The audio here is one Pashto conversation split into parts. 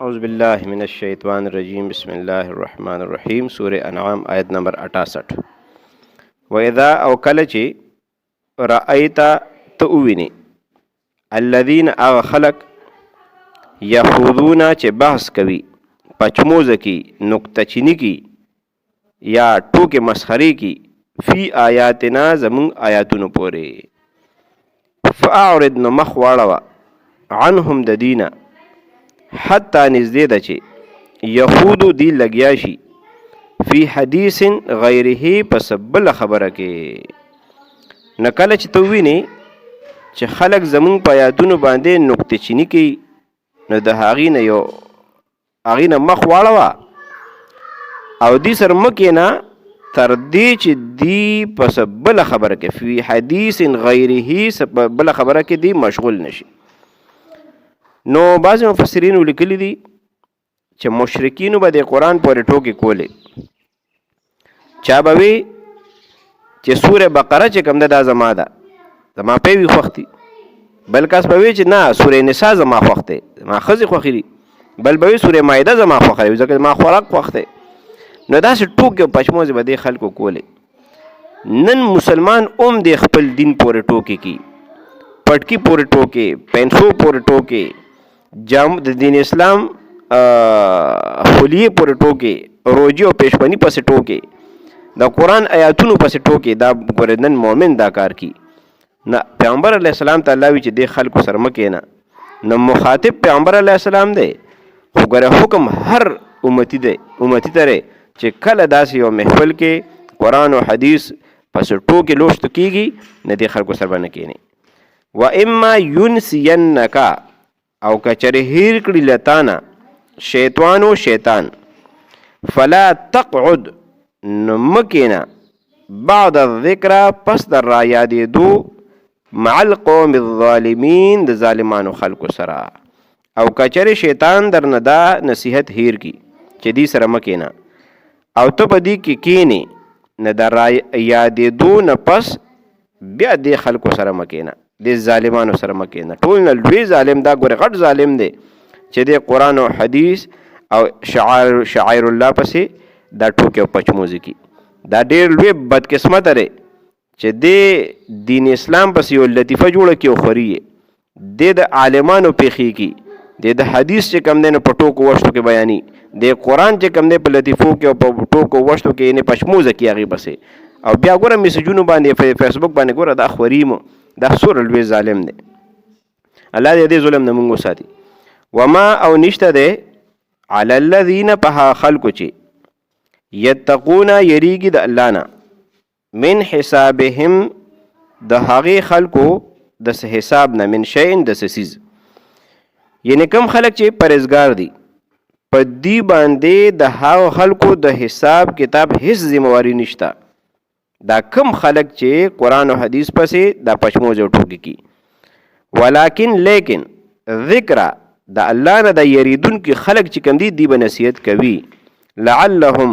اعوذ باللہ من الشیطان الرجیم بسم اللہ الرحمن الرحیم سورہ انعام آیت نمبر 68 وَإِذَا او کله چې رأیتا تؤوینی الذین اغ خلق یخوضون چې بحث کوي پچموزه کی نکته چینی کی یا ټوکې مسخرې کی فی آیاتنا زمون آیاتونو پورې فاعرض نو مخ واړوه عنهم د دینه حتی نزدې ده چې یخودو دی لګیا شي فی حدیث غیره پس بل خبره کې نه کله چې ته ووینې چې خلک زمونږ په آیاتونو باندې نکته چینی کوي نو د هغې نه مخ واړوه او دې سره مه کښېنه تر دې چې دی پس بله خبره کې فی حدیث غیره بله خبره کې دی مشغول نشي. نو بعض مفسرینو لیکلی دي چې مشرکینو به د قرآن پورې ټوکې کولې، چا به وی چې سوره بقره چې کوم ده دا زما ده، زما پې وي خوښ دي، بل کس به وی چې نه سوره نساء زما خوښ دی، زما ښځې خوښې دي، بل به وی سوره مایده زما خوښه دی ځکه زما خوراک خوښ دی. نو داسې ټوکې او پچموزې به دې خلکو کولې. نن مسلمان هم د خپل دین پورې ټوکې کی، پټکي پورې ټوکې، پینسو پورې ټوکې، د دین اسلام خلیې پورې ټوکې، روجي او پیشبني پسې ټوکې، د قرآن آیاتونو پسې ټوکې. دا ګوره نن مؤمن دا کار کی نه. پیغمبر علیه السلام ته الله وی چې دې خلکو سره مه کښېنه. نو مخاطب پیغمبر علیه السلام دی، خو ګوره حکم هر امتی دی، امتی ته دی چې کله داسې یو محفل کې قرآن او حدیث پسې ټوکې لوستو کېږي نه دې خلکو سره به نه کښېنې. واما ینسینک او کچره هیر کړي لتانا شیطانو شیطان فلا تقعد نو مکینا بعد الذکر پس در را یادېدو مع القوم الظالمین د ظالمانو خلکو سره. او کچره شیطان در نه دا نصیحت هیر کی چې دی سره مکینا او ته په دې کې کینې نه در را یادېدو نه پس بیا دې خلکو سره مکینا، د ظالمانو سره مه کښېنه. ټول نه لوی ظالم دا ګوره غټ ظالم دی چې د قرآن او حدیث او شعائر الله پسې دا ټوکې او پچموزې کی. دا ډېر لوی بدقسمته دی چې د دین اسلام پسې یو لطیفه جوړه کړي او خوري یې د عالمانو پېښې کی، د حدیث چې کم دی نو په ټوکو وشتو کې بیاني، د قرآن چې کم دی په لطیفو کې او په ټوکو وشتو کې یعنې پچموزه کړي هغې پسې، او بیا ګوره میسجونو باندې فیسبوک باندې ګوره دا خوري مو. دا سوره لوی ظالم دی. الله دې دې ظلم نه مونږ وساتي. وما او نشته دی علی الذین په هغه خلکو چې یتقون یریږي د الله نه من حسابهم د هغې خلکو د څه حساب نه، من شیء د څه څیز، یعنې کوم خلک چې پرهیزګار دي په دې باندې د هغو خلکو د حساب کتاب هیڅ ذمواري نشته. دا کم خلق چې قرآن و حدیث پسې دا پچموز او ټوکې کی. ولیکن لیکن ذکر دا الله نه دا یریدون کی خلق چې کم دی به نصیحت کوي لعلهم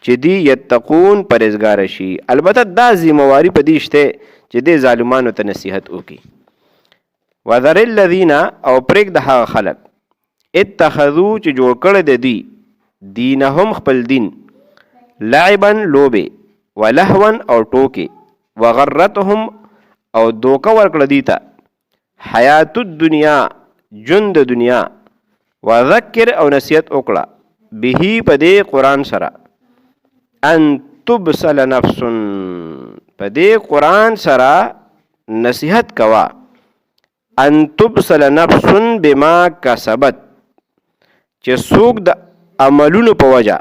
چې دی یتقون پرهیزګار شي. البته دا ذمواري په دې شته چې دې ظالمانو ته نصیحت وکړي. وذر الذین او پرېږده د هغه خلق اتخذو چې جوړ کړی د دوی دینهم خپل دین لعبا لوبې ولهون او ټوکې وغرتهم او دوکه ورکړه دوی ته حیات الدنیا ژوند د دنیا وذکر او نصیحت وکړه به په دې قرآن سره ان تبصل نفس په دې قرآن سره نصیحت کوه ان تبصل نفس بما کسبت چې څوک د عملونو په وجه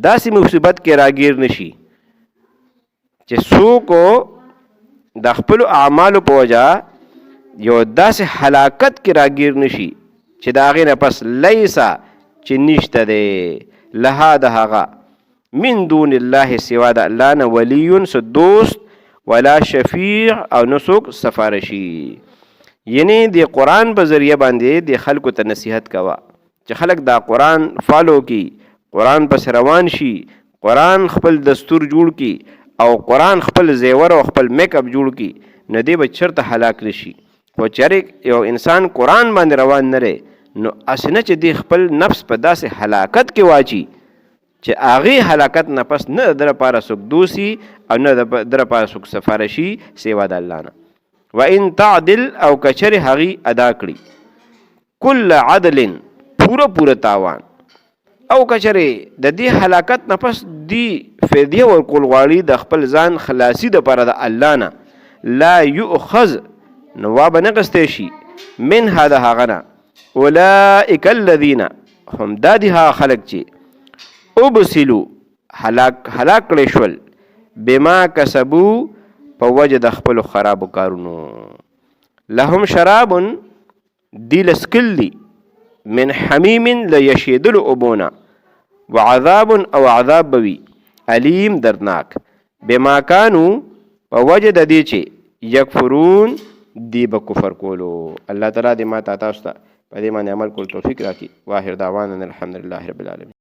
داسې مصیبت کې راګیر نشي چې څوک د خپلو اعمالو په وجه یو داسې هلاکت کې راګیر نشي چې د هغې نه پس لیسا چې نشته دی لها د هغه من دون الله سوا د الله نه ولیون څه دوست ولا شفیع او نه څوک سفارشي. یعنې د قرآن په ذریعه باندې د خلکو ته نصیحت کوه چې خلک دا قرآن فالو کی، قرآن پس روان شي، قرآن خپل دستور جوړ کی او قرآن خپل زیور او خپل میک اپ جوړ کی، نه دی به چرته هلاک نشي. خو چېرې یو انسان قرآن باندې روان نه دی نو اسنه چې دی خپل نفس په داسې هلاکت کې واچي چې هغې هلاکت نه پس نه د لپاره څوک دوسي او نه د لپاره څوک سفارشي سوا د الله نه. وان تعدل او کچرې هغې ادا کړي کل عدل پوره تاوان او کچرې د دې هلاکت نه پس دی فدیه ورکول غواړي د خپل ځان خلاصي دپاره د الله نه لا یؤخذ نو وابه نه اخیستی شي منها د هغه نه اولئک الذین هم دا دي هغه خلک چې ابسلو هلاک کړی شول بما کسبو په وجه د خپلو خرابو کارونو لهم شراب دی لسکل دی من حمیم لیشیدلو اوبونا وعذاب او عذاب بوي علیم دردناک بما کانو په وجه د دې چې یکفرون دی به کفر کولو. الله تعالی دې ما تاسو ته په دې باندې عمل کول توفیق راکړي. واخر دعوانا الحمدلله رب العالمین.